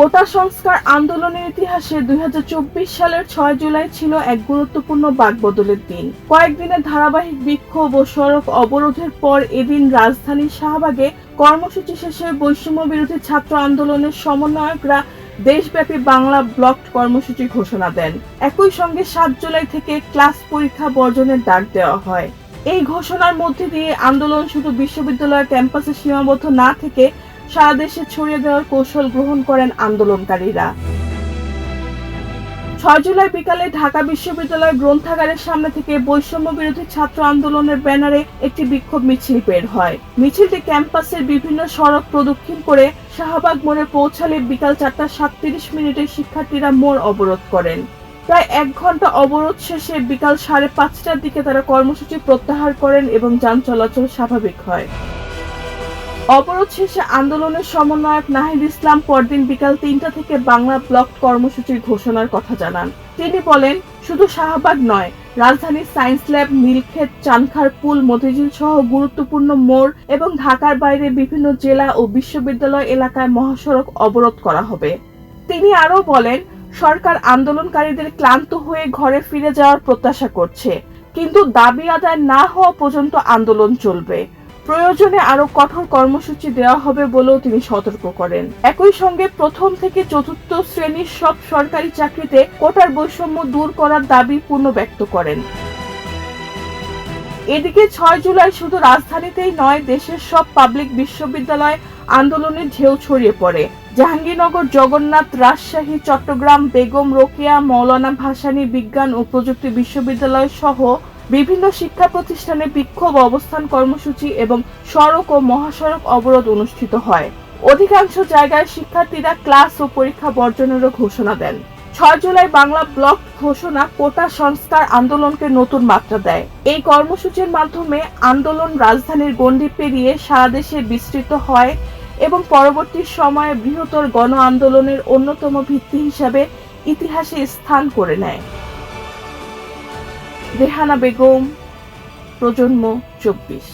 কোটা সংস্কার আন্দোলনের ইতিহাসে 2024 সালের 6 জুলাই ছিল এক গুরুত্বপূর্ণ বাকবদলের দিন। কয়েকদিনের ধারাবাহিক বিক্ষোভ ও সড়ক অবরোধের পর এদিন রাজধানীর শাহবাগে কর্মসূচি শেষে বৈষম্য বিরোধী ছাত্র আন্দোলনের সমন্বয়করা দেশব্যাপী বাংলা ব্লক কর্মসূচি ঘোষণা দেন। একই সঙ্গে 7 জুলাই থেকে ক্লাস পরীক্ষা বর্জনের ডাক দেওয়া হয়। এই ঘোষণার মধ্যে দিয়ে আন্দোলন শুধু বিশ্ববিদ্যালয়ের ক্যাম্পাসে সীমাবদ্ধ না থেকে সারা দেশে ছড়িয়ে দেওয়ার কৌশল গ্রহণ করেন আন্দোলনকারীরা। 6 জুলাই বিকালে ঢাকা বিশ্ববিদ্যালয় গ্রন্থাগারের সামনে থেকে বৈষম্য বিরোধী ছাত্র আন্দোলনের ব্যানারে একটি বিক্ষোভ মিছিল বের হয়। মিছিলটি ক্যাম্পাসের বিভিন্ন সড়ক প্রদক্ষিণ করে শাহবাগ মোড়ে পৌঁছালে বিকাল 4:37 শিক্ষার্থীরা মোড় অবরোধ করেন। প্রায় 1 ঘন্টা অবরোধ শেষে বিকাল 5:30টার দিকে তারা কর্মসূচি প্রত্যাহার করেন এবং যান চলাচল স্বাভাবিক হয়। অবরোধ শেষে আন্দোলনের সমন্বয়ক নাহিদ ইসলাম পরদিন বিকাল 3টা থেকে বাংলা ব্লক কর্মসূচির ঘোষণার কথা জানান। তিনি বলেন, শুধু শাহবাগ নয়, রাজধানীর সায়েন্স ল্যাব, নীলক্ষেত, চানখার পুল, মতিঝিল সহ গুরুত্বপূর্ণ মোড় এবং ঢাকার বাইরে বিভিন্ন জেলা ও বিশ্ববিদ্যালয় এলাকায় মহাসড়ক অবরোধ করা হবে। তিনি আরও বলেন, সরকার আন্দোলনকারীদের ক্লান্ত হয়ে ঘরে ফিরে যাওয়ার প্রত্যাশা করছে, কিন্তু দাবি আদায় না হওয়া পর্যন্ত আন্দোলন চলবে। প্রয়োজনে আরো কঠোর কর্মসূচি দেওয়া হবে বলেও তিনি সতর্ক করেন। একই সঙ্গে প্রথম থেকে চতুর্থ শ্রেণীর সব সরকারি চাকরিতে কোটার বৈষম্য দূর করার দাবি পুনর্ব্যক্ত করেন। এদিকে 6 জুলাই শুধু রাজধানীতেই নয়, দেশের সব পাবলিক বিশ্ববিদ্যালয় আন্দোলনের ঢেউ ছড়িয়ে পড়ে। জাহাঙ্গীরনগর, জগন্নাথ, রাজশাহী, চট্টগ্রাম, বেগম রোকেয়া, মৌলানা ভাসানী বিজ্ঞান ও প্রযুক্তি বিশ্ববিদ্যালয় সহ বিভিন্ন শিক্ষা প্রতিষ্ঠানে বিক্ষোভ, অবস্থান কর্মসূচি এবং সড়ক ও মহাসড়ক অবরোধ অনুষ্ঠিত হয়। অধিকাংশ জায়গায় শিক্ষার্থীরা ক্লাস ও পরীক্ষা বর্জনেরও ঘোষণা দেন। 6 জুলাই বাংলা ব্লক ঘোষণা কোটা সংস্কার আন্দোলনকে নতুন মাত্রা দেয়। এই কর্মসূচির মাধ্যমে আন্দোলন রাজধানীর গণ্ডি পেরিয়ে সারা দেশে বিস্তৃত হয় এবং পরবর্তী সময়ে বৃহত্তর গণ আন্দোলনের অন্যতম ভিত্তি হিসাবে ইতিহাসে স্থান করে নেয়। রেহানা বেগম, প্রজন্ম 24।